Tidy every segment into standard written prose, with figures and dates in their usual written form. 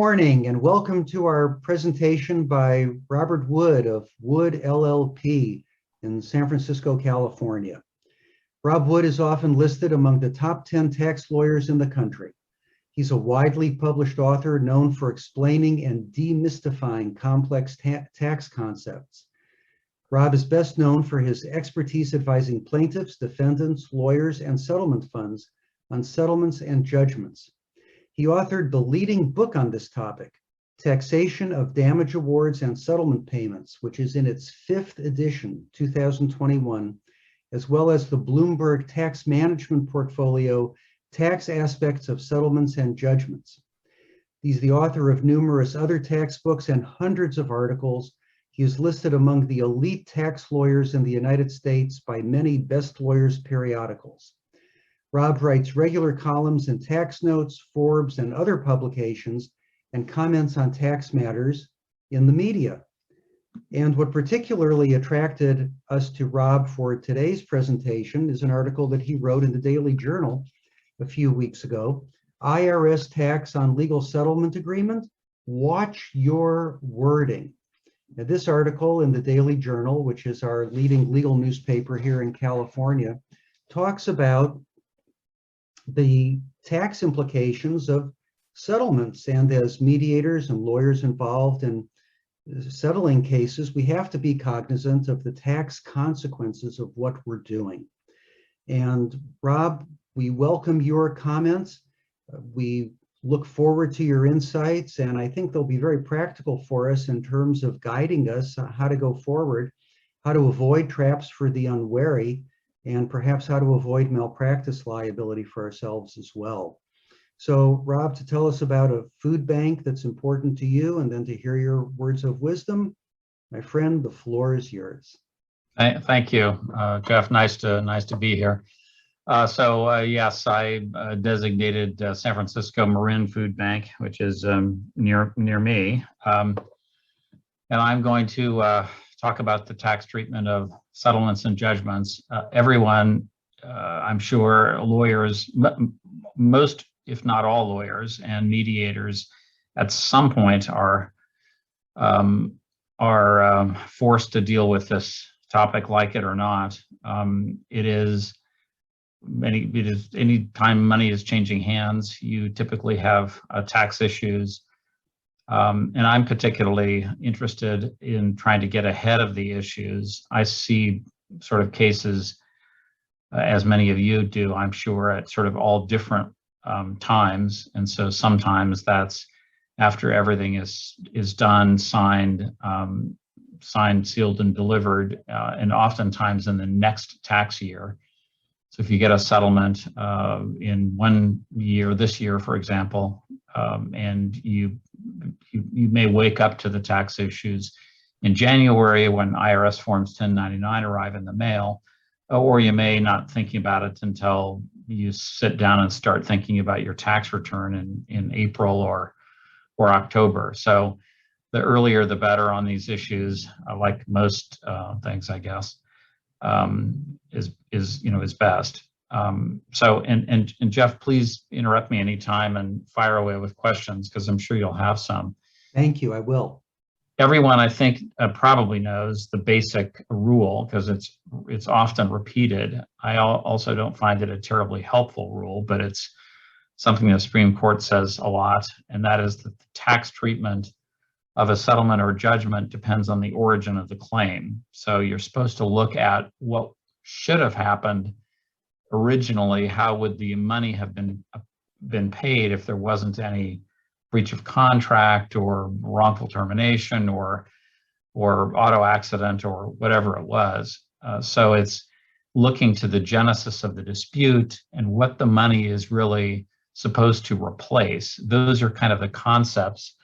morning and welcome to our presentation by Robert Wood of Wood LLP in San Francisco, California. Rob Wood is often listed among the top 10 tax lawyers in the country. He's a widely published author known for explaining and demystifying complex tax concepts. Rob is best known for his expertise advising plaintiffs, defendants, lawyers, and settlement funds on settlements and judgments. He authored the leading book on this topic, Taxation of Damage Awards and Settlement Payments, which is in its 5th edition, 2021, as well as the Bloomberg Tax Management Portfolio, Tax Aspects of Settlements and Judgments. He's the author of numerous other tax books and hundreds of articles. He is listed among the elite tax lawyers in the United States by many Best Lawyers periodicals. Rob writes regular columns in Tax Notes, Forbes, and other publications, and comments on tax matters in the media. And what particularly attracted us to Rob for today's presentation is an article that he wrote in the Daily Journal a few weeks ago, IRS Tax on Legal Settlement Agreement, Watch Your Wording. Now, this article in the Daily Journal, which is our leading legal newspaper here in California, talks about the tax implications of settlements. And as mediators and lawyers involved in settling cases, we have to be cognizant of the tax consequences of what we're doing. And Rob, we welcome your comments. We look forward to your insights, and I think they'll be very practical for us in terms of guiding us on how to go forward, how to avoid traps for the unwary, and perhaps how to avoid malpractice liability for ourselves as well. So Rob, to tell us about a food bank that's important to you and then to hear your words of wisdom, my friend, the floor is yours. Thank you, Jeff. Nice to be here. Yes, I designated San Francisco Marin Food Bank, which is near me. And I'm going to talk about the tax treatment of settlements and judgments. Everyone, I'm sure, lawyers, most, if not all lawyers and mediators at some point are forced to deal with this topic, like it or not. It is any time money is changing hands, you typically have tax issues. And I'm particularly interested in trying to get ahead of the issues. I see sort of cases, as many of you do, I'm sure, at sort of all different times. And so sometimes that's after everything is done, signed, sealed, and delivered, and oftentimes in the next tax year. So if you get a settlement in one year, this year, for example, and you may wake up to the tax issues in January when IRS forms 1099 arrive in the mail, or you may not thinking about it until you sit down and start thinking about your tax return in April or October. So the earlier the better on these issues, like most things, I guess, is best. And Jeff, please interrupt me anytime and fire away with questions, because I'm sure you'll have some. Thank you, I will. Everyone, I think, probably knows the basic rule, because it's often repeated. I also don't find it a terribly helpful rule, but it's something the Supreme Court says a lot, and that is that the tax treatment of a settlement or judgment depends on the origin of the claim. So you're supposed to look at what should have happened originally. How would the money have been paid if there wasn't any breach of contract or wrongful termination or auto accident or whatever it was. So it's looking to the genesis of the dispute and what the money is really supposed to replace. Those are kind of the concepts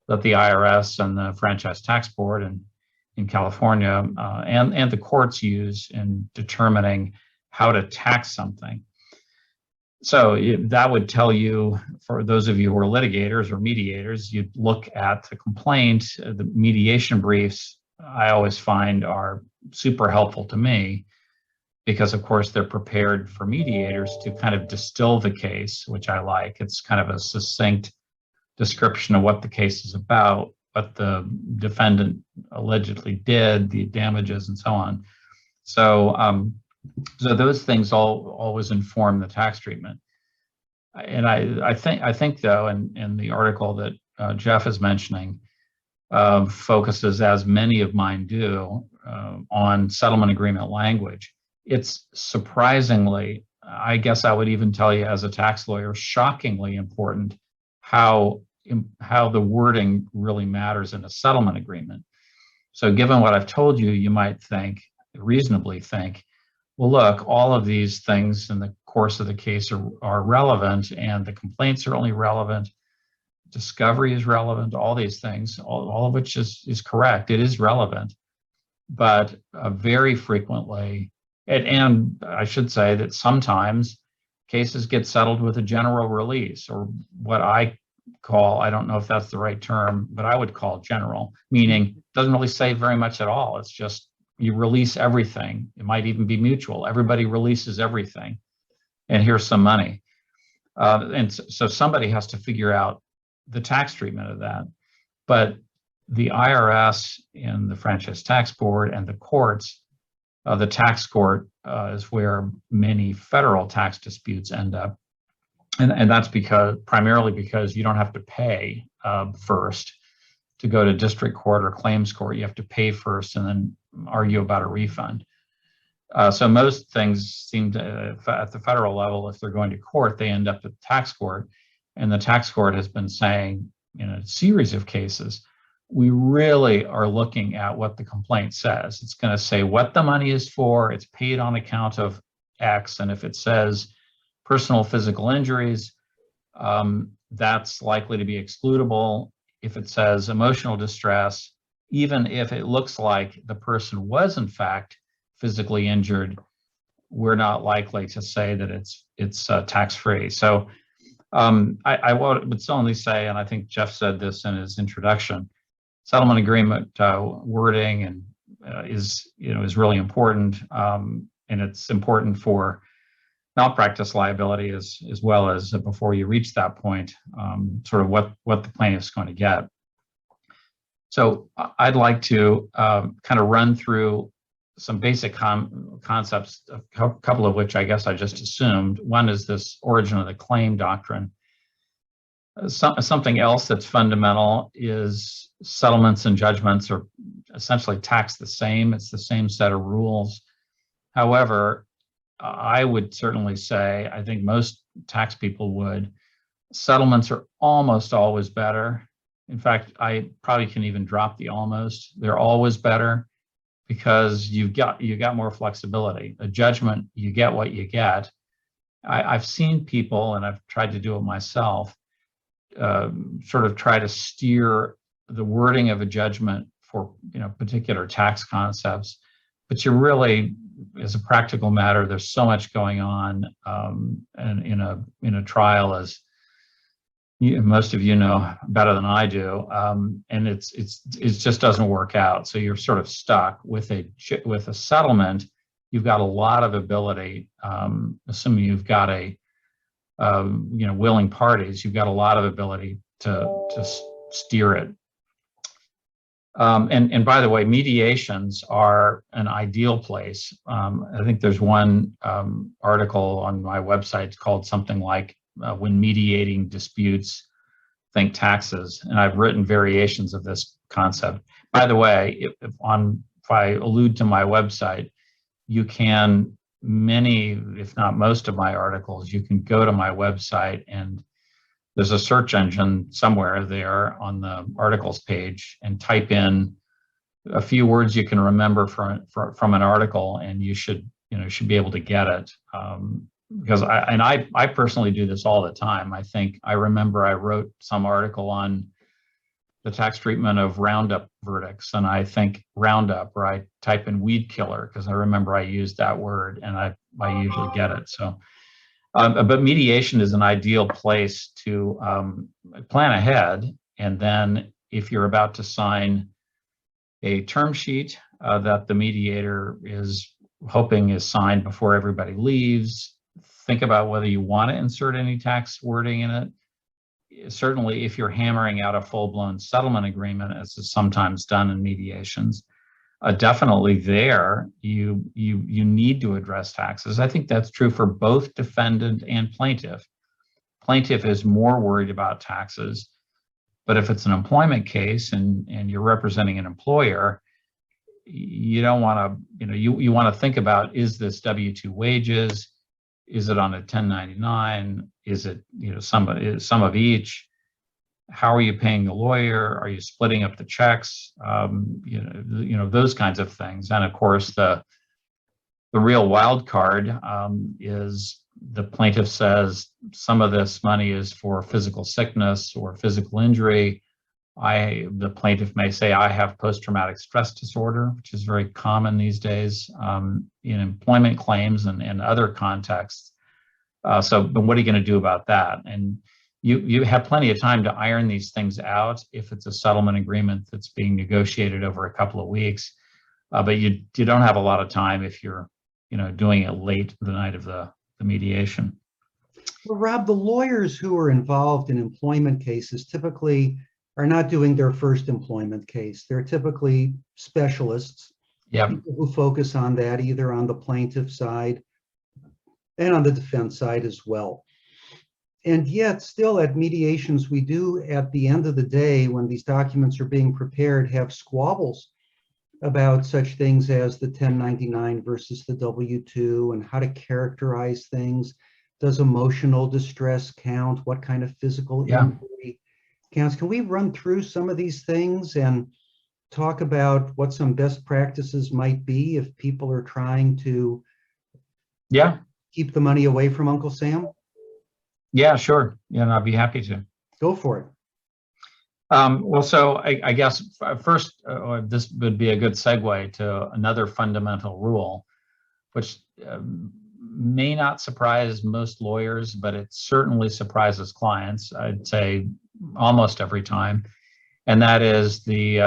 that the IRS and the Franchise Tax Board in California and the courts use in determining how to tax something. So that would tell you, for those of you who are litigators or mediators, you'd look at the complaint. The mediation briefs, I always find, are super helpful to me, because of course they're prepared for mediators to kind of distill the case, which I like. It's kind of a succinct description of what the case is about, what the defendant allegedly did, the damages, and so on. So, so those things always inform the tax treatment. And I think though, in the article that Jeff is mentioning, focuses, as many of mine do, on settlement agreement language. It's surprisingly, I guess I would even tell you as a tax lawyer, shockingly important how the wording really matters in a settlement agreement. So given what I've told you, you might reasonably think, well, look, all of these things in the course of the case are relevant, and the complaints are only relevant, discovery is relevant, all these things, all of which is correct. It is relevant, but very frequently, and I should say that sometimes cases get settled with a general release, or what I call, I don't know if that's the right term, but I would call general, meaning it doesn't really say very much at all. It's just you release everything. It might even be mutual. Everybody releases everything, and here's some money. And so somebody has to figure out the tax treatment of that. But the IRS and the Franchise Tax Board and the courts, the tax court is where many federal tax disputes end up. And that's primarily because you don't have to pay first to go to district court or claims court. You have to pay first and then argue about a refund. So most things seem to, at the federal level, if they're going to court, they end up at the tax court. And the tax court has been saying in a series of cases, we really are looking at what the complaint says. It's going to say what the money is for, it's paid on account of X, and if it says personal physical injuries, that's likely to be excludable. If it says emotional distress, even if it looks like the person was in fact physically injured, we're not likely to say that it's tax-free. So I would only say, and I think Jeff said this in his introduction, settlement agreement wording and is really important, and it's important for malpractice liability as well as before you reach that point, sort of what the plaintiff's going to get. So I'd like to kind of run through some basic concepts, a couple of which I guess I just assumed. One is this origin of the claim doctrine. Something else that's fundamental is settlements and judgments are essentially taxed the same. It's the same set of rules. However, I would certainly say, I think most tax people would, settlements are almost always better. In fact, I probably can even drop the almost. They're always better because you got more flexibility. A judgment, you get what you get. I've seen people, and I've tried to do it myself, sort of try to steer the wording of a judgment for particular tax concepts, but you really, as a practical matter, there's so much going on, and in a trial, as most of you know better than I do, and it just doesn't work out. So you're sort of stuck with a settlement. You've got a lot of ability, assuming you've got willing parties. You've got a lot of ability to steer it. And by the way, mediations are an ideal place. I think there's one article on my website called something like "When Mediating Disputes, Think Taxes," and I've written variations of this concept. By the way, if I allude to my website, you can, many, if not most of my articles, you can go to my website and there's a search engine somewhere there on the articles page and type in a few words you can remember from an article, and you should be able to get it. Because I personally do this all the time. I remember I wrote some article on the tax treatment of Roundup verdicts, and I think Roundup, or I type in weed killer because I remember I used that word, and I usually get it. So. But mediation is an ideal place to plan ahead, and then if you're about to sign a term sheet that the mediator is hoping is signed before everybody leaves, think about whether you want to insert any tax wording in it. certainly if you're hammering out a full-blown settlement agreement, as is sometimes done in mediations, definitely there you need to address taxes. I think that's true for both defendant and plaintiff. Plaintiff is more worried about taxes, but if it's an employment case and you're representing an employer, you don't want to, you want to think about, is this W-2 wages? Is it on a 1099? Is it, some of each? How are you paying the lawyer? Are you splitting up the checks? Those kinds of things. And of course, the real wild card is the plaintiff says some of this money is for physical sickness or physical injury. The plaintiff may say, I have post-traumatic stress disorder, which is very common these days in employment claims and other contexts. But what are you going to do about that? And you have plenty of time to iron these things out if it's a settlement agreement that's being negotiated over a couple of weeks. But you don't have a lot of time if you're doing it late the night of the mediation. Well, Rob, the lawyers who are involved in employment cases typically are not doing their first employment case. They're typically specialists, people who focus on that either on the plaintiff side and on the defense side as well. And yet still at mediations, we do at the end of the day, when these documents are being prepared, have squabbles about such things as the 1099 versus the W-2 and how to characterize things. Does emotional distress count? What kind of physical injury counts? Can we run through some of these things and talk about what some best practices might be if people are trying to keep the money away from Uncle Sam? Yeah, sure. Yeah, and I'd be happy to. Go for it. Well, so I guess first, this would be a good segue to another fundamental rule, which may not surprise most lawyers, but it certainly surprises clients, I'd say almost every time. And that is the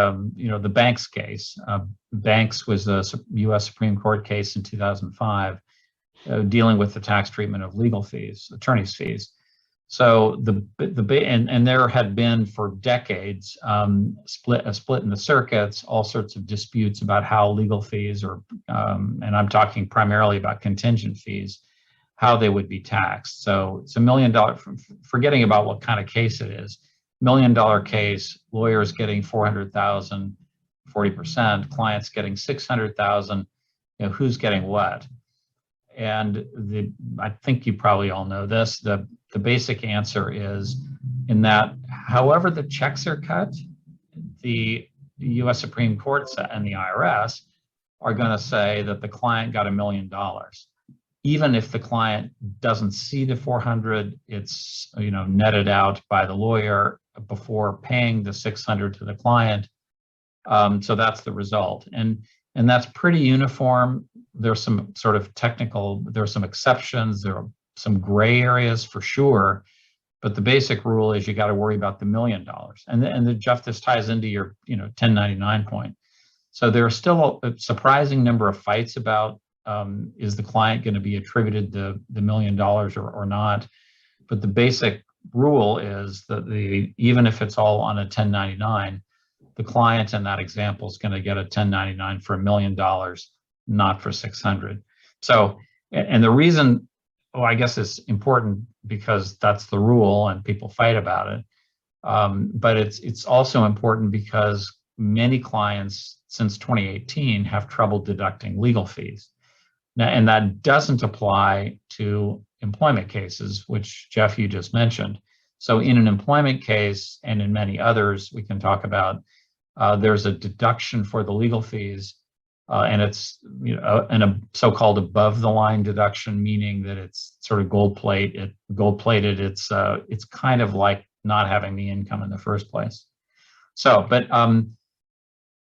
Banks case. Banks was a U.S. Supreme Court case in 2005 dealing with the tax treatment of legal fees, attorney's fees. So and there had been for decades a split in the circuits, all sorts of disputes about how legal fees, or and I'm talking primarily about contingent fees, how they would be taxed. So it's $1 million, forgetting about what kind of case it is, $1 million case, lawyers getting 400,000, 40%, clients getting 600,000. Who's getting what? And I think you probably all know this. The basic answer is in that however the checks are cut, the U.S. Supreme Court and the IRS are going to say that the client got $1 million. Even if the client doesn't see the 400, it's netted out by the lawyer before paying the 600 to the client. So that's the result. And that's pretty uniform. There's some sort of there's some exceptions. There are some gray areas for sure, but the basic rule is you got to worry about the $1 million. And Jeff, this ties into your 1099 point. So there are still a surprising number of fights about is the client going to be attributed the $1 million or not. But the basic rule is that even if it's all on a 1099, the client in that example is going to get a 1099 for $1 million, not for 600. So, and the reason, I guess it's important because that's the rule and people fight about it. But it's also important because many clients since 2018 have trouble deducting legal fees. Now, and that doesn't apply to employment cases, which Jeff, you just mentioned. So in an employment case and in many others we can talk about, there's a deduction for the legal fees, and it's a so-called above-the-line deduction, meaning that it's sort of gold-plated. It's kind of like not having the income in the first place. So, but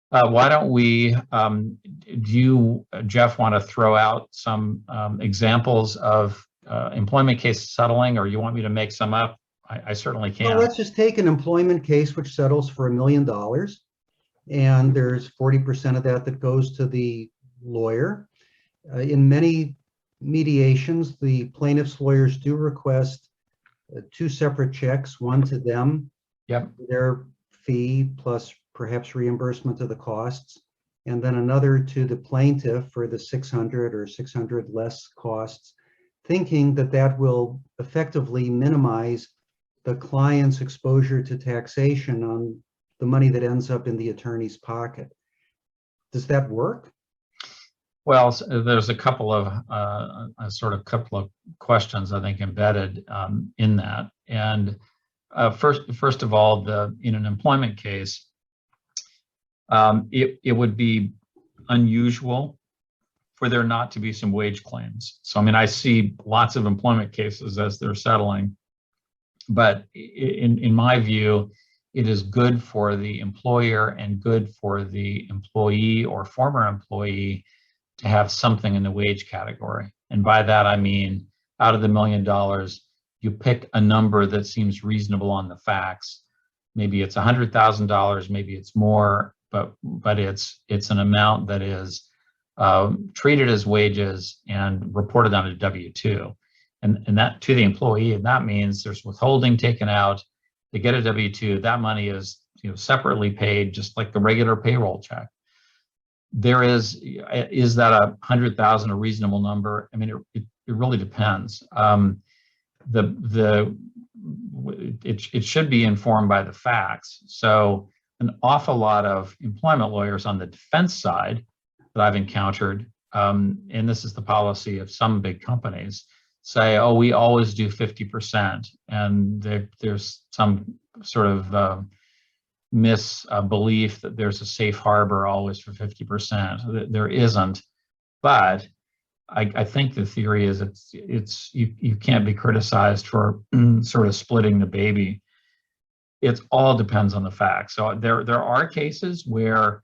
why don't we? Do you, Jeff, want to throw out some examples of employment cases settling, or you want me to make some up? I certainly can. Well, let's just take an employment case which settles for $1 million. And there's 40% of that goes to the lawyer. In many mediations, the plaintiff's lawyers do request two separate checks, one to them, Yep. their fee plus perhaps reimbursement of the costs, and then another to the plaintiff for the 600 or 600 less costs, thinking that that will effectively minimize the client's exposure to taxation on the money that ends up in the attorney's pocket. Does that work? Well, there's a couple of couple of questions I think embedded in that. And first of all, in an employment case, it would be unusual for there not to be some wage claims. So I mean, I see lots of employment cases as they're settling, but in my view, it is good for the employer and good for the employee or former employee to have something in the wage category. And by that, I mean, out of the $1 million, you pick a number that seems reasonable on the facts. Maybe it's $100,000, maybe it's more, but it's an amount that is treated as wages and reported on a W-2. And that to the employee, and that means there's withholding taken out. They get a W-2, that money is separately paid just like the regular payroll check. There is that 100,000 a reasonable number? I mean, it really depends. It should be informed by the facts. So an awful lot of employment lawyers on the defense side that I've encountered, and this is the policy of some big companies, say, oh, we always do 50%, and there's some sort of misbelief that there's a safe harbor always for 50%. There isn't, but I think the theory is you can't be criticized for sort of splitting the baby. It all depends on the facts. So there are cases where,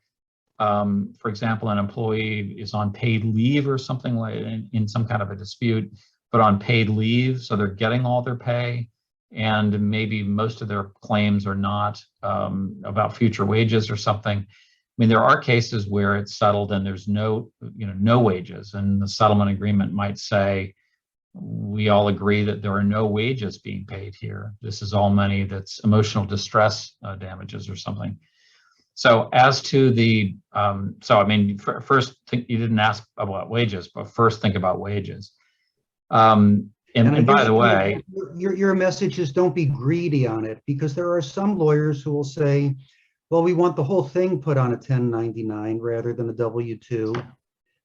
for example, an employee is on paid leave or something like in some kind of a dispute, but on paid leave, so they're getting all their pay, and maybe most of their claims are not about future wages or something. I mean, there are cases where it's settled and there's no wages, and the settlement agreement might say, we all agree that there are no wages being paid here. This is all money that's emotional distress damages or something. So as to the, so I mean, first, you didn't ask about wages, but first think about wages. And by the way, your message is don't be greedy on it, because there are some lawyers who will say, well, we want the whole thing put on a 1099 rather than a W-2.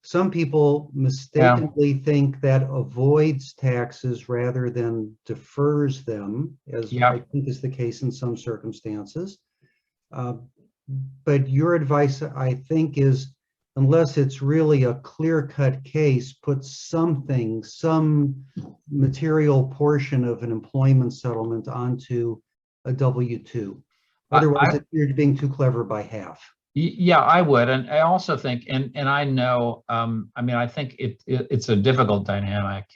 Some people mistakenly think that avoids taxes rather than defers them, as I think is the case in some circumstances. But your advice, I think, is unless it's really a clear-cut case, put some material portion of an employment settlement onto a W-2. Otherwise, you're being too clever by half. Yeah, I would. And I also think, and I know, I mean, I think it's a difficult dynamic,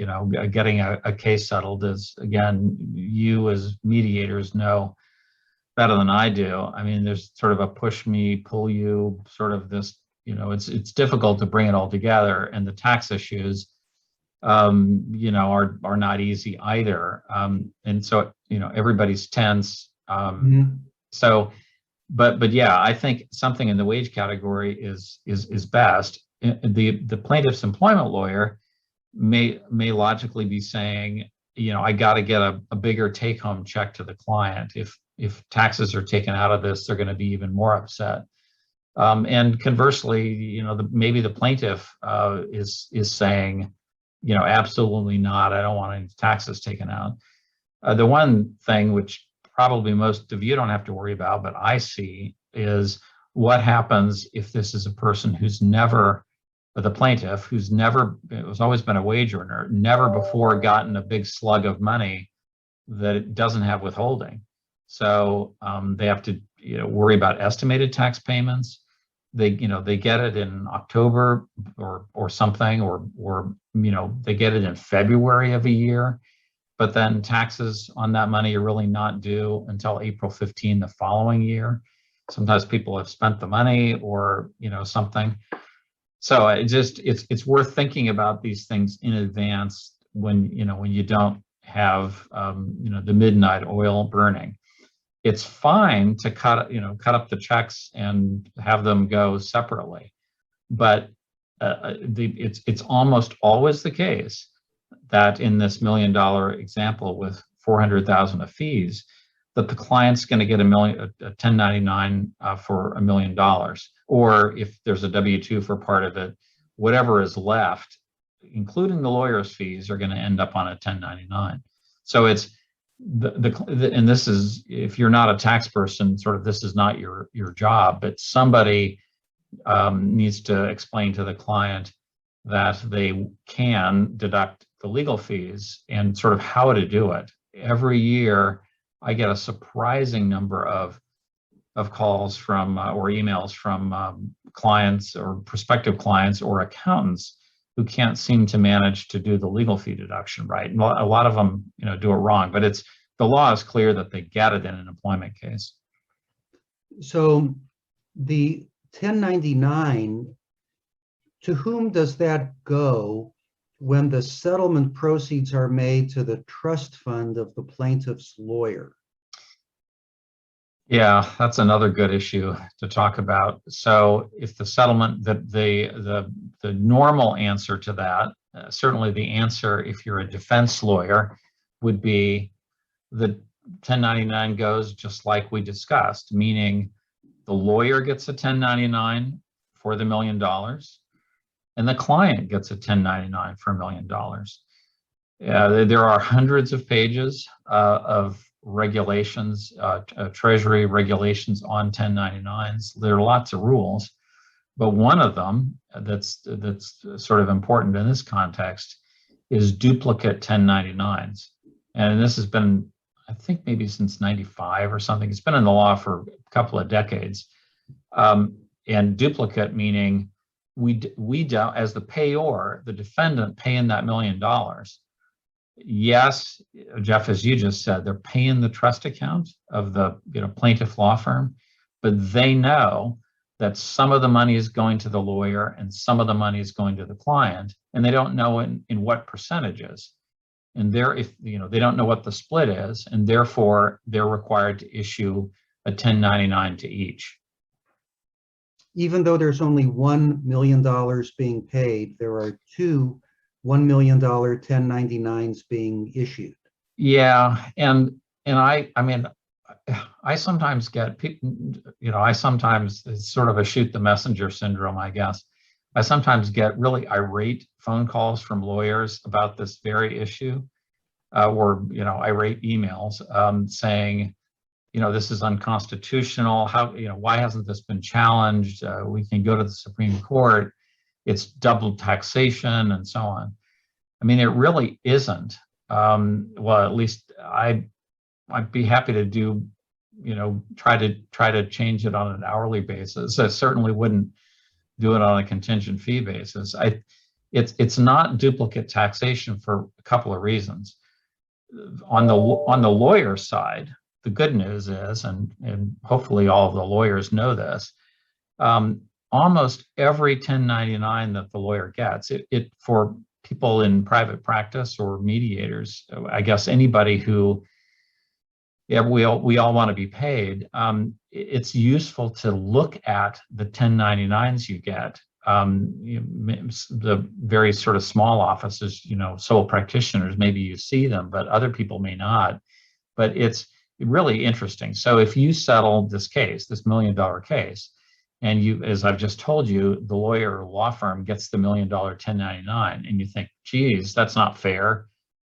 getting a case settled is, again, you as mediators know better than I do. I mean, there's sort of a push me, pull you, sort of this, it's difficult to bring it all together, and the tax issues, are not easy either. And so, everybody's tense. So, but yeah, I think something in the wage category is best. The plaintiff's employment lawyer may logically be saying, I got to get a bigger take-home check to the client. If taxes are taken out of this, they're going to be even more upset. And conversely, maybe the plaintiff is saying, absolutely not. I don't want any taxes taken out. The one thing which probably most of you don't have to worry about, but I see, is what happens if this is a person who's never, the plaintiff, who's always been a wage earner, never before gotten a big slug of money that it doesn't have withholding. So they have to worry about estimated tax payments. They get it in October or something, or they get it in February of a year. But then taxes on that money are really not due until April 15 the following year. Sometimes people have spent the money or something. So it's worth thinking about these things in advance when you don't have the midnight oil burning. It's fine to cut up the checks and have them go separately, but it's almost always the case that in this $1 million example with 400,000 of fees, that the client's going to get a 1099 for $1 million, or if there's a W-2 for part of it, whatever is left, including the lawyer's fees, are going to end up on a 1099. So it's and this is, if you're not a tax person, sort of this is not your job, but somebody needs to explain to the client that they can deduct the legal fees and sort of how to do it. Every year, I get a surprising number of calls from or emails from clients or prospective clients or accountants who can't seem to manage to do the legal fee deduction right. And a lot of them, do it wrong, but the law is clear that they get it in an employment case. So the 1099, to whom does that go when the settlement proceeds are made to the trust fund of the plaintiff's lawyer? Yeah, that's another good issue to talk about. So if the settlement, the normal answer to that, certainly the answer if you're a defense lawyer, would be the 1099 goes just like we discussed, meaning the lawyer gets a 1099 for the $1 million and the client gets a 1099 for $1 million. There are hundreds of pages of regulations, Treasury regulations on 1099s. There are lots of rules, but one of them that's sort of important in this context is duplicate 1099s. And this has been, I think, maybe since '95 or something. It's been in the law for a couple of decades. And duplicate meaning we don't, as the payor, the defendant paying that $1 million. Yes, Jeff, as you just said, they're paying the trust account of the plaintiff law firm, but they know that some of the money is going to the lawyer and some of the money is going to the client, and they don't know in what percentages. And they don't know what the split is, and therefore they're required to issue a 1099 to each. Even though there's only $1 million being paid, there are two $1 million 1099s being issued. Yeah, and I mean, I sometimes get people, I sometimes, it's sort of a shoot the messenger syndrome, I guess. I sometimes get really irate phone calls from lawyers about this very issue, or irate emails saying, this is unconstitutional. How, why hasn't this been challenged? We can go to the Supreme Court. It's double taxation and so on. I mean, it really isn't. Well, at least I'd be happy to do, try to change it on an hourly basis. I certainly wouldn't do it on a contingent fee basis. It's not duplicate taxation for a couple of reasons. On the lawyer side, the good news is, and hopefully all of the lawyers know this, almost every 1099 that the lawyer gets, it for people in private practice or mediators, I guess anybody who, we all want to be paid. It's useful to look at the 1099s you get. The very sort of small offices, sole practitioners, maybe you see them, but other people may not. But it's really interesting. So if you settle this case, this $1 million case, and you, as I've just told you, the lawyer or law firm gets the $1 million 1099, and you think, geez, that's not fair.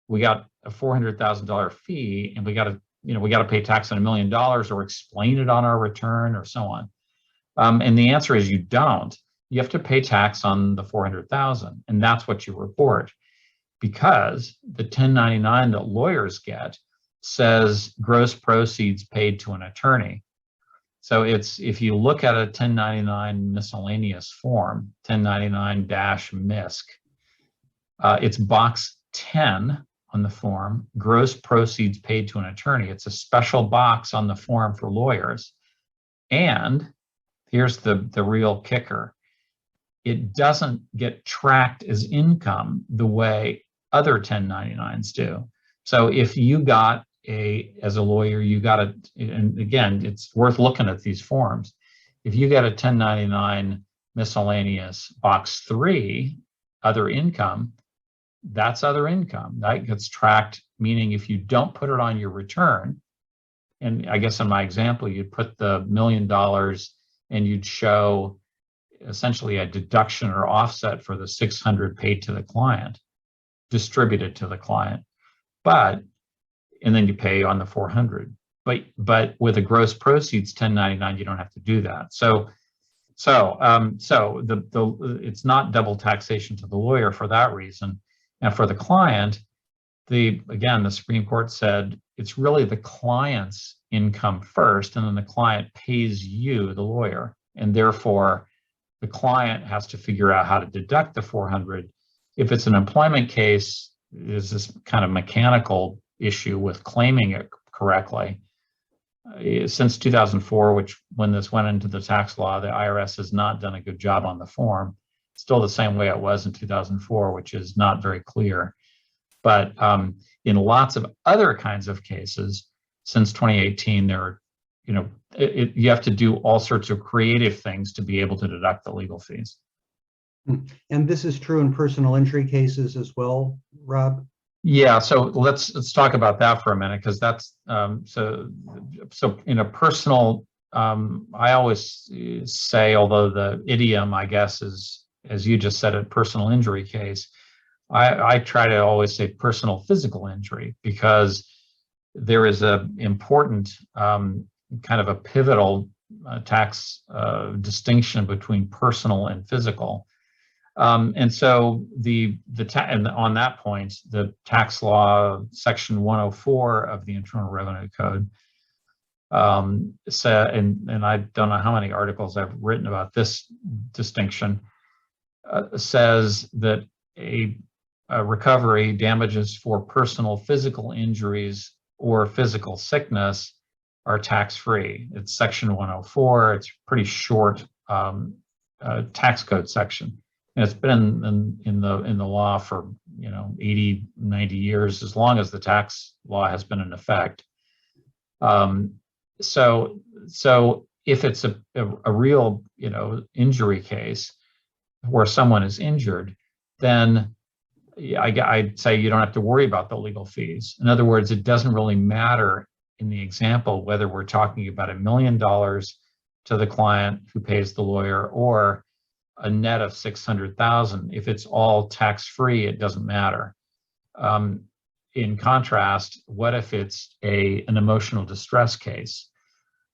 We got a $400,000 fee, and we got to pay tax on $1 million, or explain it on our return, or so on. And the answer is you don't. You have to pay tax on the $400,000, and that's what you report, because the 1099 that lawyers get says gross proceeds paid to an attorney. So if you look at a 1099 miscellaneous form, 1099-MISC, it's box 10 on the form, gross proceeds paid to an attorney. It's a special box on the form for lawyers. And here's the real kicker. It doesn't get tracked as income the way other 1099s do. So if you got as a lawyer, you got a, and again, it's worth looking at these forms. If you get a 1099 miscellaneous box 3, other income, that's other income. That gets tracked, meaning if you don't put it on your return, and I guess in my example, you'd put the $1 million and you'd show essentially a deduction or offset for the 600 paid to the client, distributed to the client. And then you pay on the 400. But with a gross proceeds 1099, you don't have to do that. So it's not double taxation to the lawyer for that reason. And for the client, again, the Supreme Court said it's really the client's income first, and then the client pays you, the lawyer, and therefore the client has to figure out how to deduct the 400. If it's an employment case, there's this kind of mechanical issue with claiming it correctly. Since 2004, when this went into the tax law, the IRS has not done a good job on the form. Still the same way it was in 2004, which is not very clear. But in lots of other kinds of cases, since 2018, you have to do all sorts of creative things to be able to deduct the legal fees. And this is true in personal injury cases as well, Rob? Yeah, so let's talk about that for a minute, because that's so in a personal, I always say, although the idiom, I guess, is, as you just said, a personal injury case, I try to always say personal physical injury, because there is a important kind of a pivotal tax distinction between personal and physical. And so and on that point, the tax law section 104 of the Internal Revenue Code said, and I don't know how many articles I've written about this distinction, says that a recovery damages for personal physical injuries or physical sickness are tax-free. It's section 104. It's pretty short tax code section. And it's been in the law for 80, 90 years, as long as the tax law has been in effect. So if it's a real injury case where someone is injured, then I'd say you don't have to worry about the legal fees. In other words, it doesn't really matter in the example whether we're talking about $1 million to the client who pays the lawyer or a net of 600,000. If it's all tax-free, it doesn't matter. In contrast, what if it's an emotional distress case,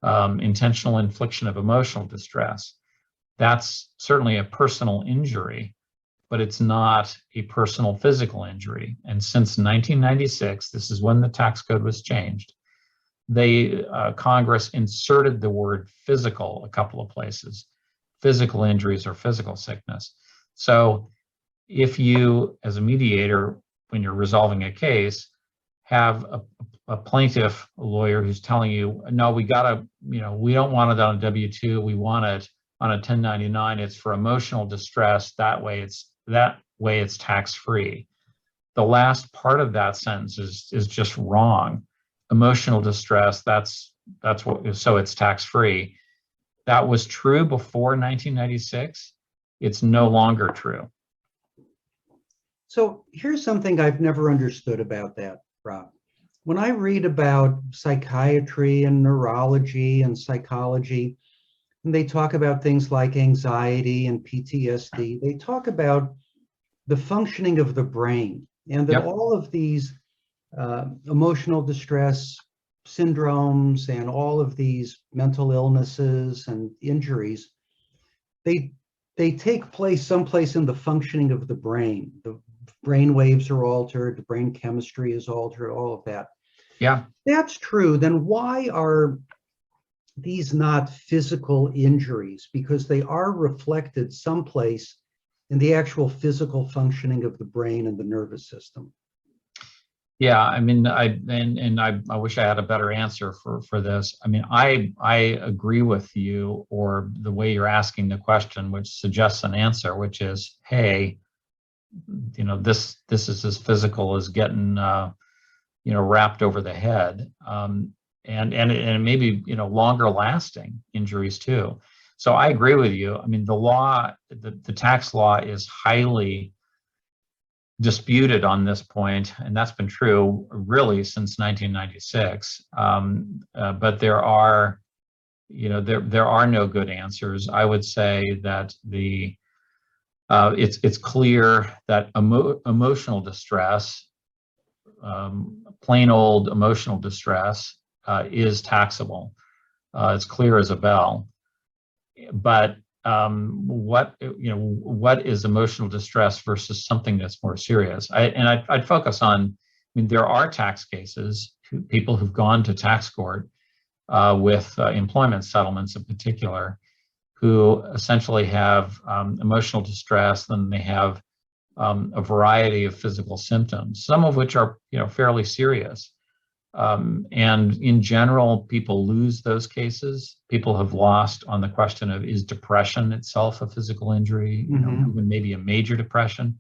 intentional infliction of emotional distress? That's certainly a personal injury, but it's not a personal physical injury. And since 1996, this is when the tax code was changed, Congress inserted the word physical a couple of places. Physical injuries or physical sickness. So if you, as a mediator, when you're resolving a case, have a plaintiff, a lawyer who's telling you, no, we don't want it on a W-2, we want it on a 1099, it's for emotional distress, that way it's tax-free. The last part of that sentence is just wrong. Emotional distress, that's what, so it's tax-free. That was true before 1996. It's no longer true. So here's something I've never understood about that, Rob. When I read about psychiatry and neurology and psychology, and they talk about things like anxiety and PTSD, they talk about the functioning of the brain, and that all of these emotional distress syndromes and all of these mental illnesses and injuries, they take place someplace in the functioning of the brain. The brain waves are altered, the brain chemistry is altered, all of that. Yeah. If that's true, then why are these not physical injuries? Because they are reflected someplace in the actual physical functioning of the brain and the nervous system. Yeah, I mean, I wish I had a better answer for this. I mean, I agree with you, or the way you're asking the question, which suggests an answer, which is, hey, this is as physical as getting wrapped over the head, and maybe, longer lasting injuries too. So I agree with you. I mean, the law, the tax law is highly disputed on this point, and that's been true really since 1996. But there are, there are no good answers. I would say that it's clear that emotional distress, plain old emotional distress, is taxable. It's clear as a bell. But what is emotional distress versus something that's more serious? I'd focus on. I mean, there are tax cases, people who've gone to tax court with employment settlements in particular, who essentially have emotional distress, then they have a variety of physical symptoms, some of which are fairly serious. And in general, people lose those cases. People have lost on the question of, is depression itself a physical injury, even maybe a major depression.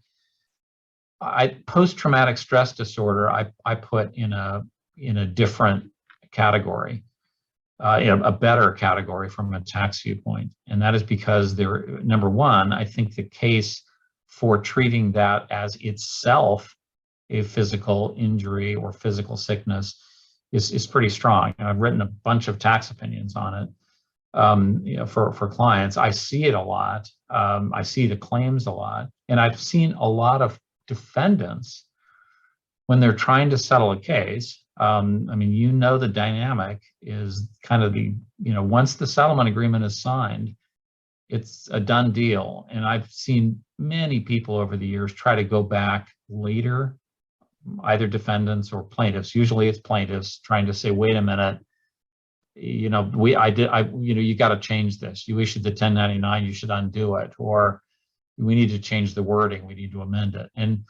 Post-traumatic stress disorder, I put in a different category, a better category from a tax viewpoint. And that is because number one, I think the case for treating that as itself a physical injury or physical sickness is pretty strong. And I've written a bunch of tax opinions on it for clients. I see it a lot. I see the claims a lot. And I've seen a lot of defendants, when they're trying to settle a case, I mean, the dynamic is kind of once the settlement agreement is signed, it's a done deal. And I've seen many people over the years try to go back later, either defendants or plaintiffs. Usually it's plaintiffs trying to say, wait a minute, you got to change this. You issued the 1099, you should undo it. Or we need to change the wording, we need to amend it. And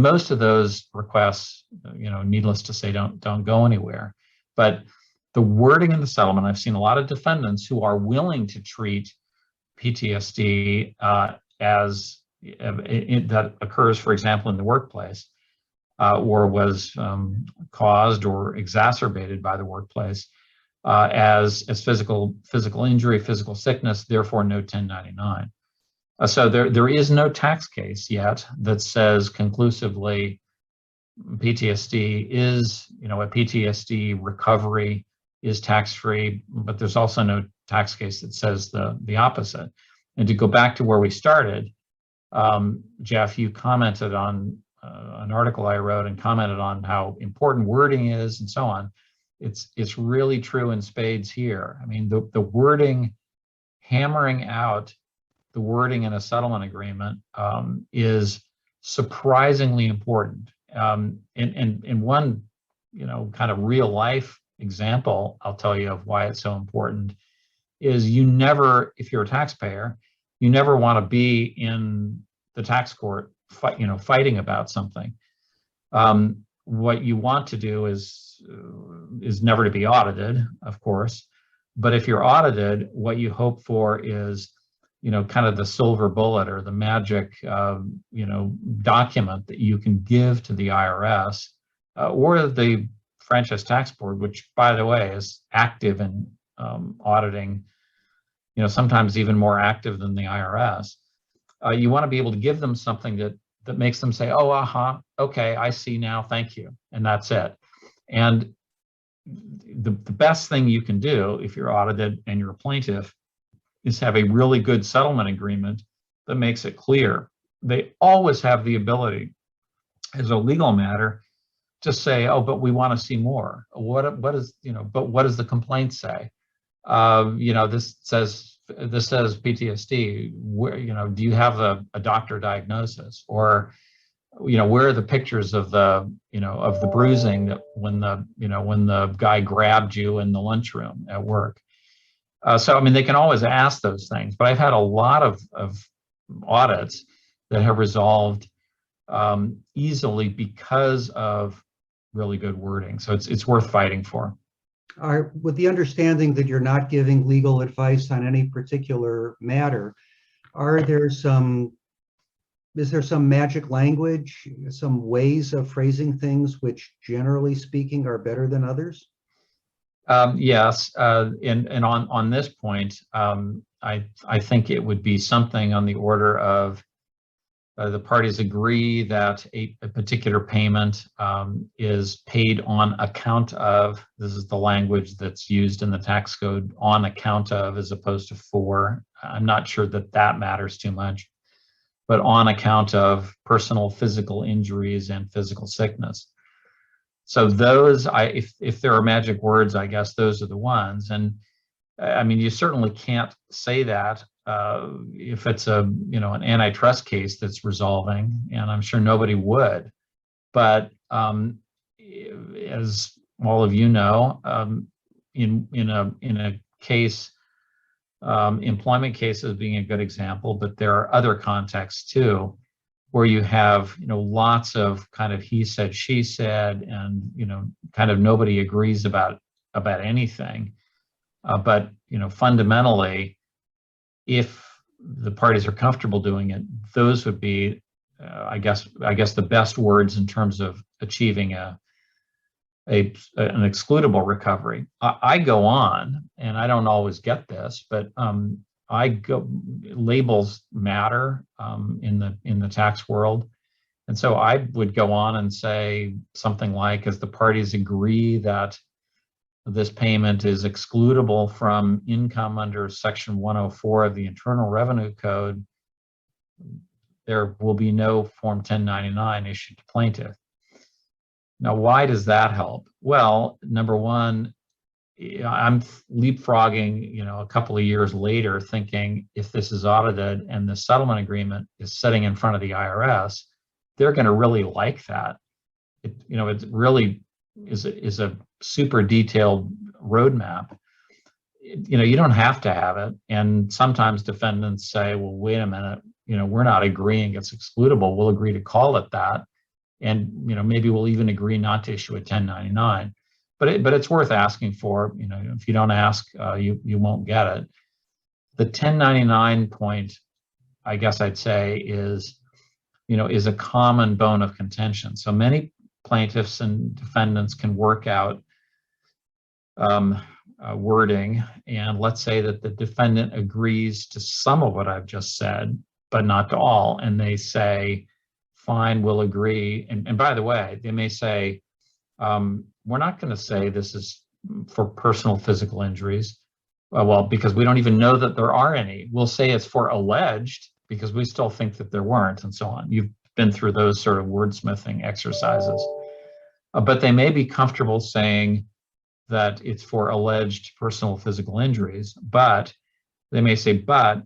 most of those requests, needless to say, don't go anywhere. But the wording in the settlement, I've seen a lot of defendants who are willing to treat PTSD as that occurs, for example, in the workplace, or was caused or exacerbated by the workplace, as physical injury, physical sickness, therefore no 1099. So there is no tax case yet that says conclusively PTSD is, a PTSD recovery is tax-free, but there's also no tax case that says the opposite. And to go back to where we started, Jeff, you commented on an article I wrote and commented on how important wording is and so on. It's really true in spades here. I mean, the wording, hammering out the wording in a settlement agreement is surprisingly important. And one, kind of real life example I'll tell you of why it's so important is if you're a taxpayer, you never want to be in the tax court fighting about something. What you want to do is never to be audited, of course. But if you're audited, what you hope for is, kind of the silver bullet or the magic, document that you can give to the IRS or the Franchise Tax Board, which, by the way, is active in auditing, sometimes even more active than the IRS. You want to be able to give them something that makes them say, oh, okay, I see now, thank you, and that's it. And the best thing you can do if you're audited and you're a plaintiff is have a really good settlement agreement that makes it clear. They always have the ability, as a legal matter, to say, oh, but we want to see more. What does the complaint say? This says PTSD. Where, do you have a doctor diagnosis? Or, where are the pictures of the bruising that when the guy grabbed you in the lunchroom at work? So, they can always ask those things, but I've had a lot of audits that have resolved easily because of really good wording. So it's worth fighting for. With the understanding that you're not giving legal advice on any particular matter, are there some is there some magic language, some ways of phrasing things which generally speaking are better than others? Yes, and on this point, I think it would be something on the order of the parties agree that a particular payment is paid on account of, this is the language that's used in the tax code, on account of as opposed to for. I'm not sure that that matters too much, but on account of personal physical injuries and physical sickness. So those, if there are magic words, I guess those are the ones. And I mean, you certainly can't say that if it's an antitrust case that's resolving, and I'm sure nobody would. But as all of you know, in a case, employment cases being a good example, but there are other contexts too, where you have lots of kind of he said, she said, and kind of nobody agrees about anything. But fundamentally, if the parties are comfortable doing it, those would be, I guess the best words in terms of achieving an excludable recovery. I go on, and I don't always get this, but labels matter in the tax world, and so I would go on and say something like, as the parties agree that this payment is excludable from income under Section 104 of the Internal Revenue Code, there will be no Form 1099 issued to plaintiff. Now, why does that help? Well, number one, I'm leapfrogging, a couple of years later, thinking if this is audited and the settlement agreement is sitting in front of the IRS, they're going to really like that. It really is a super detailed roadmap. You don't have to have it, and sometimes defendants say, "Well, wait a minute, we're not agreeing it's excludable. We'll agree to call it that, and maybe we'll even agree not to issue a 1099." But it's worth asking for. If you don't ask, you won't get it. The 1099 point, I guess I'd say, is a common bone of contention. So many plaintiffs and defendants can work out wording, and let's say that the defendant agrees to some of what I've just said, but not to all, and they say, fine, we'll agree. And by the way, they may say, we're not going to say this is for personal physical injuries, well, because we don't even know that there are any. We'll say it's for alleged, because we still think that there weren't, and so on. You've been through those sort of wordsmithing exercises. But they may be comfortable saying that it's for alleged personal physical injuries, but they may say, but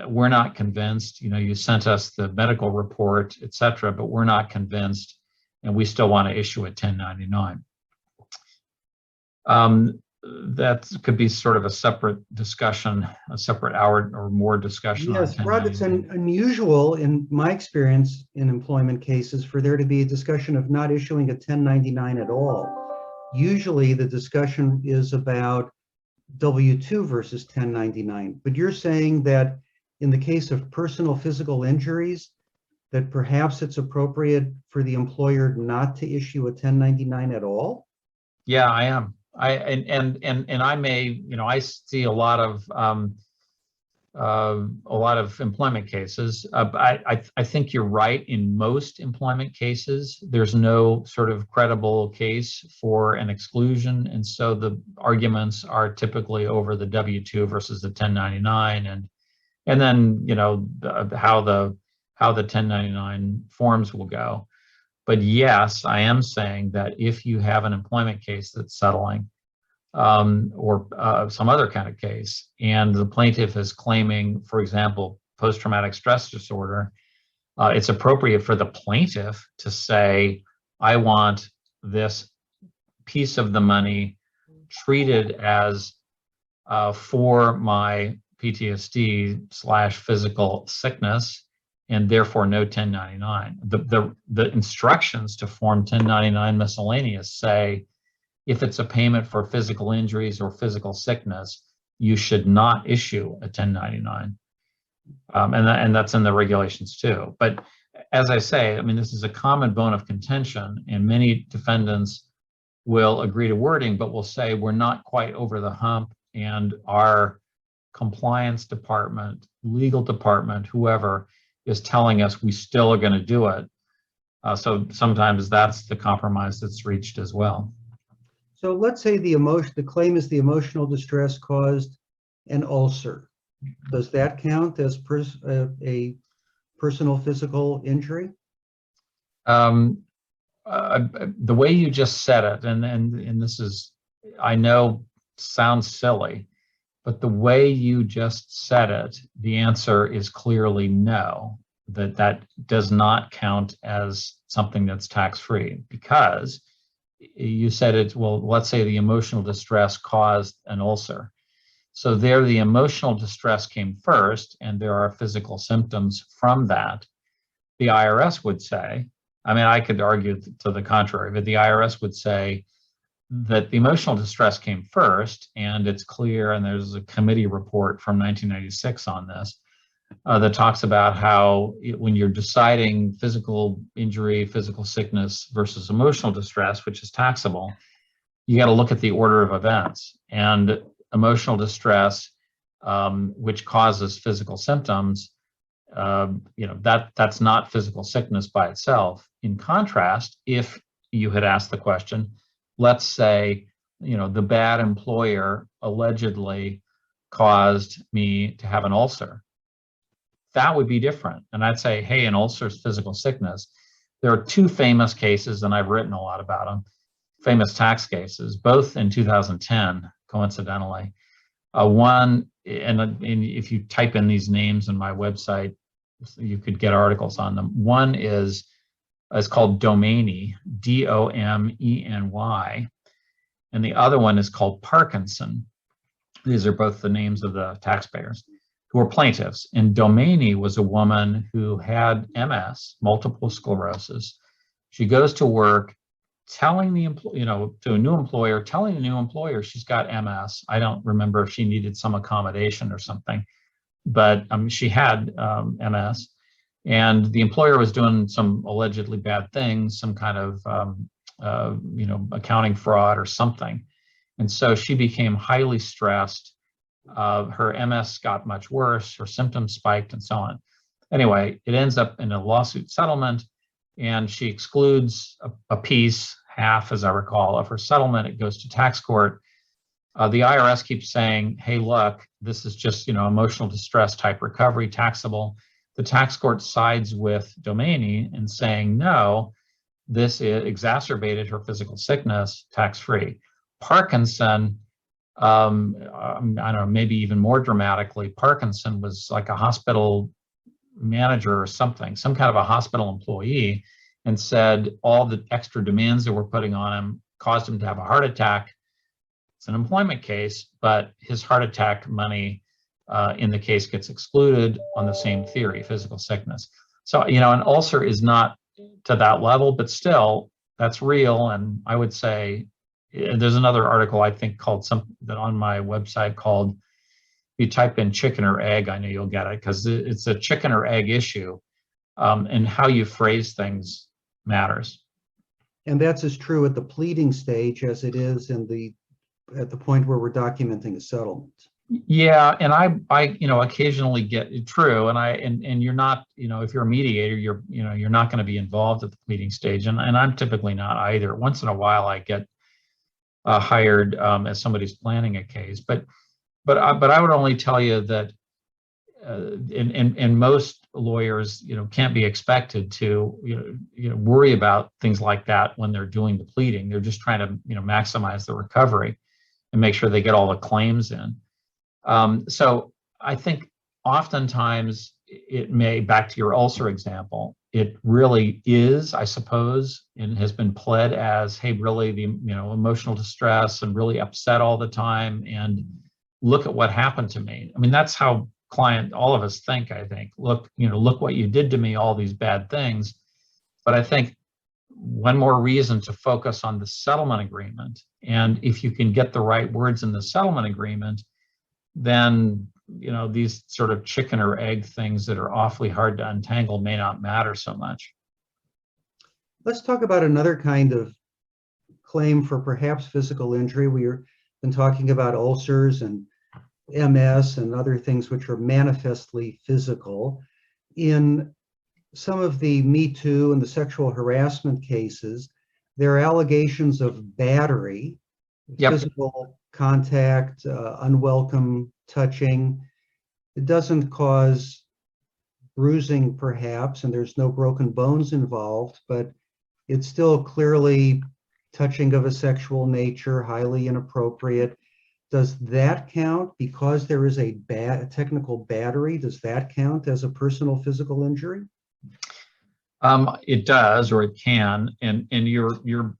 we're not convinced, you sent us the medical report, et cetera, but we're not convinced, and we still want to issue a 1099. That could be sort of a separate discussion, a separate hour or more discussion. Yes, Rob, it's unusual in my experience in employment cases for there to be a discussion of not issuing a 1099 at all. Usually the discussion is about W-2 versus 1099, but you're saying that in the case of personal physical injuries, that perhaps it's appropriate for the employer not to issue a 1099 at all? Yeah, I am. And I may, I see a lot of employment cases. I think you're right. In most employment cases, there's no sort of credible case for an exclusion, and so the arguments are typically over the W-2 versus the 1099, and then how the 1099 forms will go. But yes, I am saying that if you have an employment case that's settling, or some other kind of case, and the plaintiff is claiming, for example, post-traumatic stress disorder, it's appropriate for the plaintiff to say, I want this piece of the money treated as for my PTSD/physical sickness, and therefore no 1099. The instructions to Form 1099 miscellaneous say, if it's a payment for physical injuries or physical sickness, you should not issue a 1099. And that's in the regulations too. But as I say, I mean, this is a common bone of contention, and many defendants will agree to wording, but will say we're not quite over the hump, and our compliance department, legal department, whoever is telling us we still are going to do it. So sometimes that's the compromise that's reached as well. So let's say the claim is the emotional distress caused an ulcer. Does that count as a personal physical injury? The way you just said it, and this is, I know, sounds silly, but the way you just said it, the answer is clearly no, that does not count as something that's tax-free, because you said it, well, let's say the emotional distress caused an ulcer. So there, the emotional distress came first, and there are physical symptoms from that. The IRS would say, I mean, I could argue to the contrary, but the IRS would say that the emotional distress came first, and it's clear, and there's a committee report from 1996 on this, that talks about how when you're deciding physical injury, physical sickness versus emotional distress, which is taxable, you got to look at the order of events. And emotional distress, which causes physical symptoms, that's not physical sickness by itself. In contrast, if you had asked the question, let's say, the bad employer allegedly caused me to have an ulcer, that would be different. And I'd say, hey, an ulcer is physical sickness. There are two famous cases, and I've written a lot about them, famous tax cases, both in 2010, coincidentally. One, and if you type in these names on my website, you could get articles on them. One is called Domeny, D-O-M-E-N-Y, and the other one is called Parkinson. These are both the names of the taxpayers who were plaintiffs. And Domeny was a woman who had MS, multiple sclerosis. She goes to work telling the to a new employer, telling the new employer she's got MS. I don't remember if she needed some accommodation or something, but she had MS. And the employer was doing some allegedly bad things, some kind of accounting fraud or something. And so she became highly stressed. Her MS got much worse, her symptoms spiked, and so on. Anyway, it ends up in a lawsuit settlement, and she excludes a piece, half as I recall, of her settlement. It goes to tax court. The IRS keeps saying, hey, look, this is just emotional distress type recovery, taxable. The tax court sides with Domeny in saying, no, this exacerbated her physical sickness, tax-free. Parkinson, I don't know, maybe even more dramatically, Parkinson was like a hospital manager or something, some kind of a hospital employee, and said all the extra demands that were putting on him caused him to have a heart attack. It's an employment case, but his heart attack money in the case gets excluded on the same theory, physical sickness. So, an ulcer is not to that level, but still, that's real. And I would say, there's another article I think called that on my website called, if you type in chicken or egg, I know you'll get it, because it's a chicken or egg issue, and how you phrase things matters. And that's as true at the pleading stage as it is at the point where we're documenting a settlement. Yeah, and I occasionally get it true, and you're not, if you're a mediator, you're not going to be involved at the pleading stage, and I'm typically not either. Once in a while, I get hired as somebody's planning a case, but I would only tell you that, and most lawyers, can't be expected to, worry about things like that when they're doing the pleading. They're just trying to, maximize the recovery and make sure they get all the claims in. So I think oftentimes it may, back to your ulcer example, it really is, I suppose, and has been pled as, hey, really the emotional distress and really upset all the time, and look at what happened to me. I mean, that's how all of us think, I think. Look what you did to me, all these bad things. But I think one more reason to focus on the settlement agreement, and if you can get the right words in the settlement agreement, then these sort of chicken or egg things that are awfully hard to untangle may not matter so much. Let's talk about another kind of claim for perhaps physical injury. We've been talking about ulcers and MS and other things which are manifestly physical. In some of the Me Too and the sexual harassment cases, there are allegations of battery, Yep. physical contact, unwelcome touching. It doesn't cause bruising, perhaps, and there's no broken bones involved, but it's still clearly touching of a sexual nature, highly inappropriate. Does that count because there is a technical battery? Does that count as a personal physical injury? It does, or it can, and you're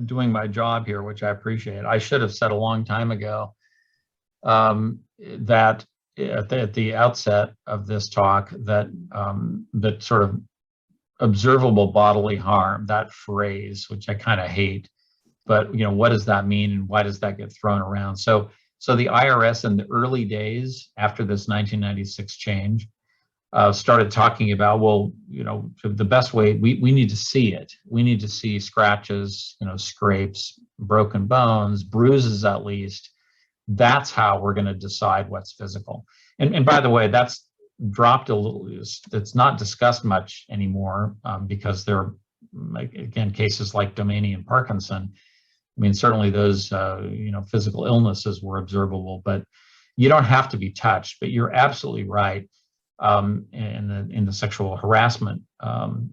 doing my job here, which I appreciate. I should have said a long time ago that at the outset of this talk that that sort of observable bodily harm, that phrase, which I kind of hate, but what does that mean and why does that get thrown around? So the IRS in the early days after this 1996 change started talking about, well, the best way, we need to see it. We need to see scratches, scrapes, broken bones, bruises at least. That's how we're going to decide what's physical. And by the way, that's dropped a little. It's not discussed much anymore because there are, again, cases like Domani and Parkinson. I mean, certainly those, physical illnesses were observable, but you don't have to be touched. But you're absolutely right. In the sexual harassment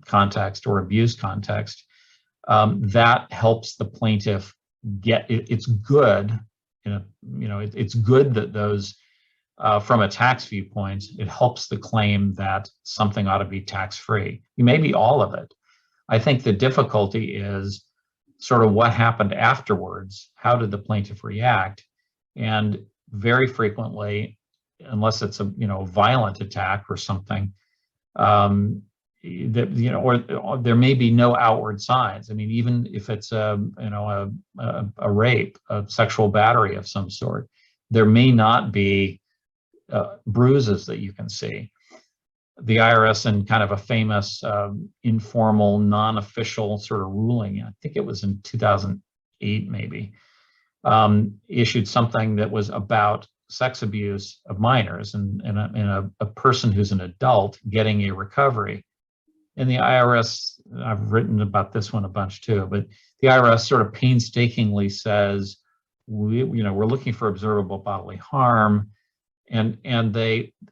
context or abuse context, that helps the plaintiff get. It's good. It's good that those, from a tax viewpoint, it helps the claim that something ought to be tax-free. Maybe all of it. I think the difficulty is sort of what happened afterwards. How did the plaintiff react? And very frequently, unless it's a violent attack or something, that or there may be no outward signs. I mean, even if it's a rape, a sexual battery of some sort, there may not be bruises that you can see. The IRS, in kind of a famous informal, non-official sort of ruling, I think it was in 2008 maybe, issued something that was about sex abuse of minors and a person who's an adult getting a recovery. And the IRS, I've written about this one a bunch too, but the IRS sort of painstakingly says, we're looking for observable bodily harm, and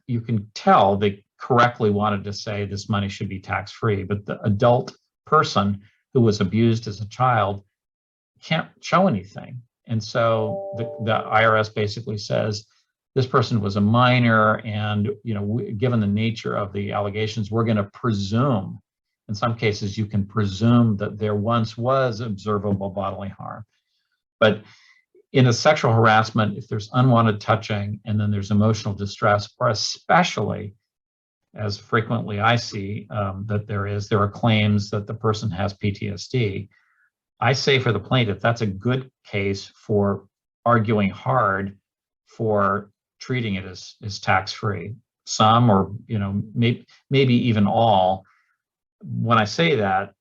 you can tell they correctly wanted to say this money should be tax-free, but the adult person who was abused as a child can't show anything. And so the IRS basically says this person was a minor, and given the nature of the allegations, we're going to presume, in some cases you can presume that there once was observable bodily harm. But in a sexual harassment, if there's unwanted touching and then there's emotional distress, or especially, as frequently I see that there are claims that the person has PTSD, I say for the plaintiff, that's a good case for arguing hard for treating it as tax-free. Some, or maybe even all. When I say that,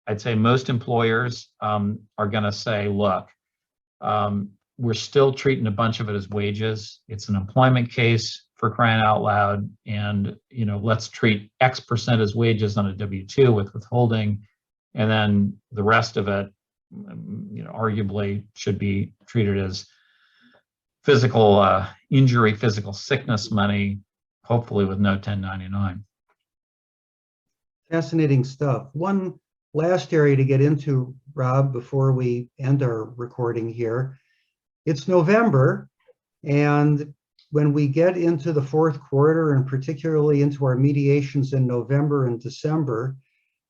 I'd say most employers are going to say, look, we're still treating a bunch of it as wages. It's an employment case, for crying out loud, and let's treat X percent as wages on a W-2 with withholding, and then the rest of it arguably should be treated as physical injury, physical sickness money, hopefully with no 1099. Fascinating stuff. One last area to get into, Rob, before we end our recording here. It's November, and when we get into the fourth quarter, and particularly into our mediations in November and December,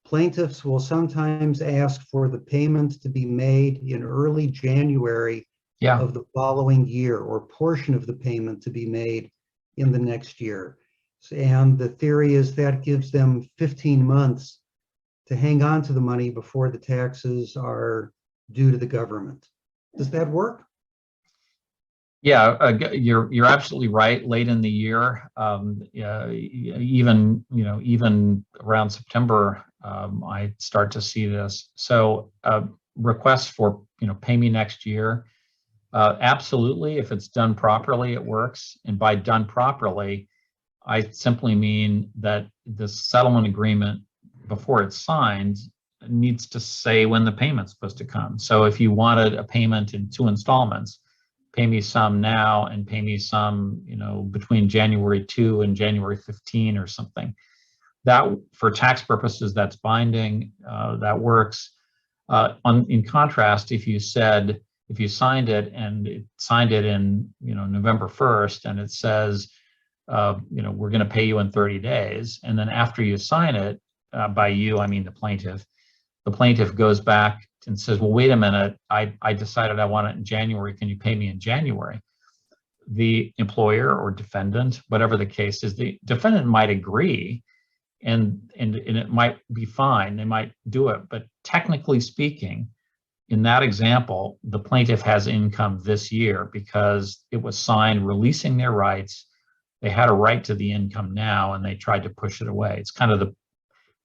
plaintiffs will sometimes ask for the payment to be made in early January of the following year, or portion of the payment to be made in the next year. And the theory is that gives them 15 months to hang on to the money before the taxes are due to the government. Does that work? Yeah, you're absolutely right. Late in the year, even even around September, I start to see this. So requests for pay me next year. Absolutely, if it's done properly, it works. And by done properly, I simply mean that the settlement agreement, before it's signed, needs to say when the payment's supposed to come. So if you wanted a payment in 2 installments, pay me some now and pay me some, between January 2 and January 15 or something. That, for tax purposes, that's binding. That works. In contrast, if you signed it and signed it in November 1st, and it says we're going to pay you in 30 days, and then after you sign it, by you I mean the plaintiff goes back and says, well, wait a minute, I decided I want it in January, can you pay me in January? The employer or defendant, whatever the case is, the defendant might agree, and it might be fine, they might do it, but technically speaking, in that example, the plaintiff has income this year because it was signed releasing their rights. They had a right to the income now, and they tried to push it away. It's kind of the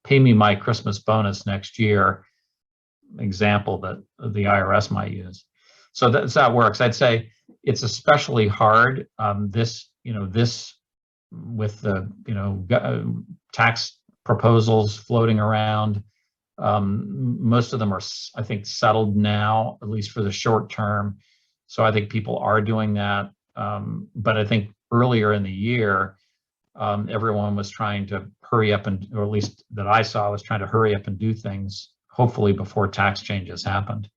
pay me my Christmas bonus next year example that the IRS might use. So that's how it works. I'd say it's especially hard, this with the tax proposals floating around. Most of them are, I think, settled now, at least for the short term. So I think people are doing that. But I think earlier in the year, everyone was trying to hurry up, or at least that I saw was trying to hurry up and do things, hopefully before tax changes happened.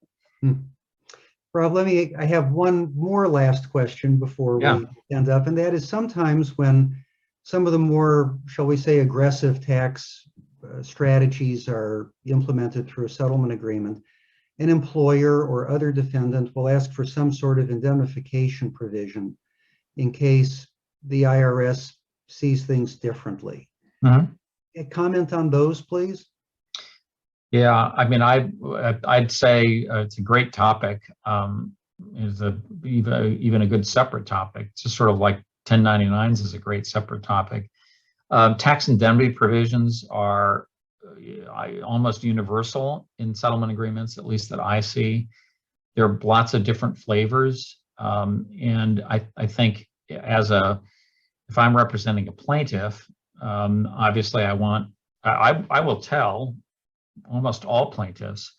Rob, I have one more last question before we end up, and that is sometimes when some of the more, shall we say, aggressive tax strategies are implemented through a settlement agreement, an employer or other defendant will ask for some sort of indemnification provision in case the IRS sees things differently. Comment on those, please. Yeah, I mean, I'd say it's a great topic. Is even a good separate topic. It's just sort of like 1099s is a great separate topic. Tax indemnity provisions are almost universal in settlement agreements, at least that I see. There are lots of different flavors, and I think if I'm representing a plaintiff, obviously I will tell almost all plaintiffs,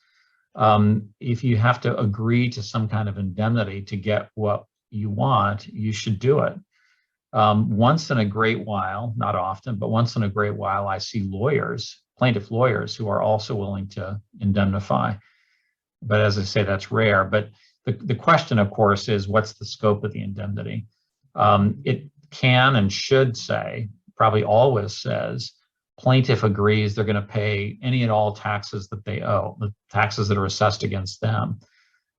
if you have to agree to some kind of indemnity to get what you want, you should do it. Once in a great while, not often, but once in a great while, I see plaintiff lawyers who are also willing to indemnify. But as I say, that's rare. But the question, of course, is what's the scope of the indemnity? It can and should say, probably always says, plaintiff agrees they're going to pay any and all taxes that they owe, the taxes that are assessed against them.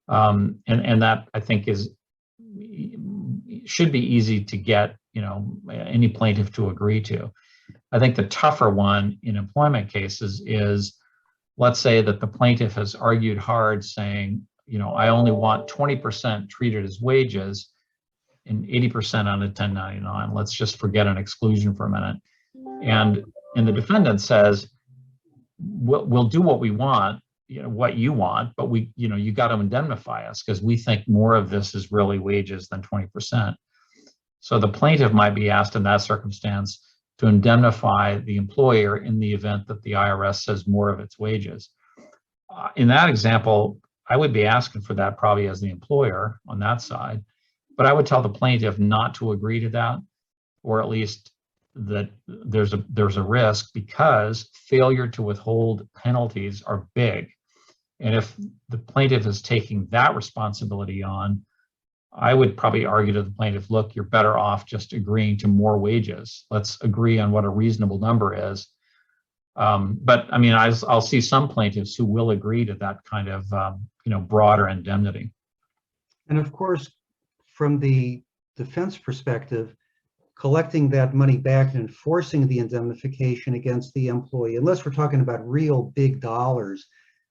And that, I think, should be easy to get any plaintiff to agree to. I think the tougher one in employment cases is, let's say that the plaintiff has argued hard saying, I only want 20% treated as wages and 80% on a 1099. Let's just forget an exclusion for a minute. And the defendant says, we'll do what we want, what you want, but you got to indemnify us because we think more of this is really wages than 20%. So the plaintiff might be asked in that circumstance to indemnify the employer in the event that the IRS says more of its wages. In that example, I would be asking for that probably as the employer on that side, but I would tell the plaintiff not to agree to that, or at least that there's a risk, because failure to withhold penalties are big. And if the plaintiff is taking that responsibility on, I would probably argue to the plaintiff, look, you're better off just agreeing to more wages. Let's agree on what a reasonable number is. But I mean, I'll see some plaintiffs who will agree to that kind of broader indemnity. And of course, from the defense perspective, collecting that money back and enforcing the indemnification against the employee, unless we're talking about real big dollars,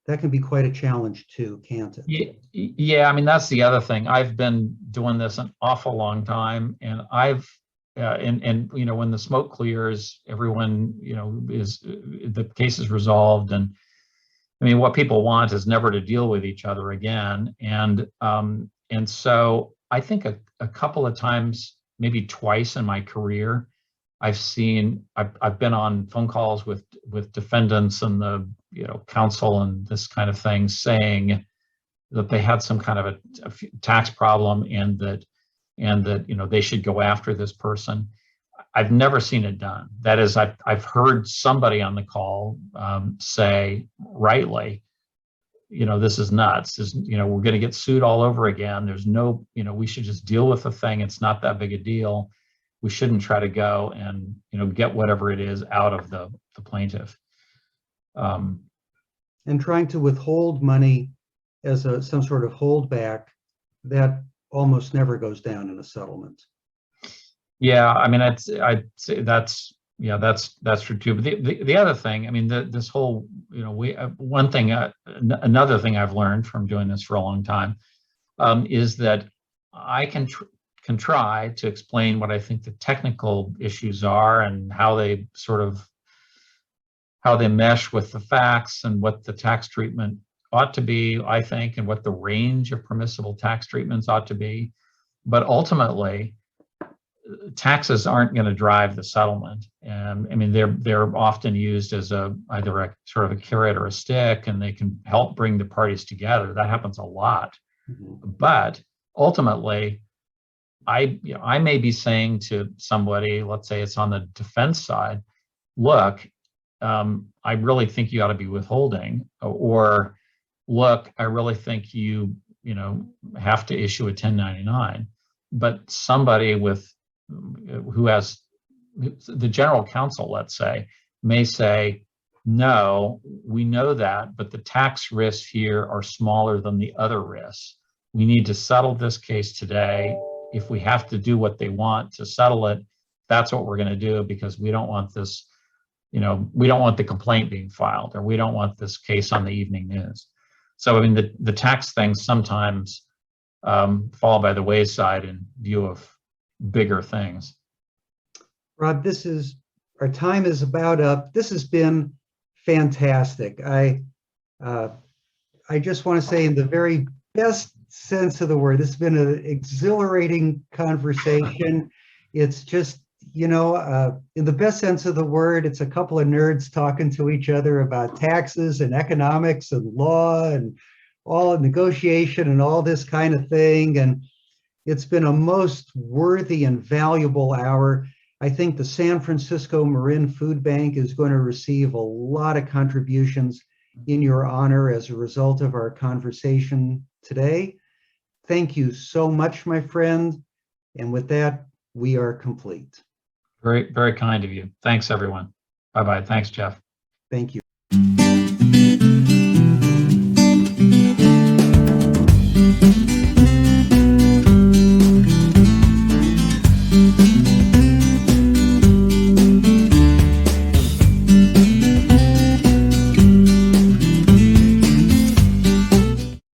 that can be quite a challenge too, can't it? Yeah, I mean, that's the other thing. I've been doing this an awful long time, and I've and you know, when the smoke clears, everyone, you know, is the case is resolved, and I mean, what people want is never to deal with each other again. And so I think a couple of times, maybe twice in my career, I've been on phone calls with defendants and the, you know, counsel and this kind of thing, saying that they had some kind of a tax problem, and that you know, they should go after this person. I've never seen it done. That is, I've heard somebody on the call say, rightly, you know, this is nuts. You know, we're going to get sued all over again. There's no, you know, we should just deal with the thing. It's not that big a deal. We shouldn't try to go and, you know, get whatever it is out of the plaintiff. And trying to withhold money as some sort of holdback, that almost never goes down in a settlement. Yeah, I mean, I'd say that's true too. But the other thing, I mean, this whole, you know, one thing, another thing I've learned from doing this for a long time is that I can try to explain what I think the technical issues are and how they mesh with the facts and what the tax treatment ought to be, I think, and what the range of permissible tax treatments ought to be. But ultimately, taxes aren't going to drive the settlement. And I mean, they're often used as either a sort of a carrot or a stick, and they can help bring the parties together. That happens a lot. Mm-hmm. But ultimately, I may be saying to somebody, let's say it's on the defense side, look, I really think you ought to be withholding, or look, I really think you have to issue a 1099. But somebody who has the general counsel, let's say, may say, no, we know that, but the tax risks here are smaller than the other risks. We need to settle this case today. If we have to do what they want to settle it, that's what we're going to do, because we don't want this, we don't want the complaint being filed, or we don't want this case on the evening news. So, I mean, the tax things sometimes fall by the wayside in view of bigger things. Rob, our time is about up. This has been fantastic. I just want to say, in the very best sense of the word, this has been an exhilarating conversation. It's just, in the best sense of the word, it's a couple of nerds talking to each other about taxes and economics and law and all negotiation and all this kind of thing. And it's been a most worthy and valuable hour. I think the San Francisco Marin Food Bank is going to receive a lot of contributions in your honor as a result of our conversation today. Thank you so much, my friend. And with that, we are complete. Very, very kind of you. Thanks, everyone. Bye-bye. Thanks, Jeff. Thank you.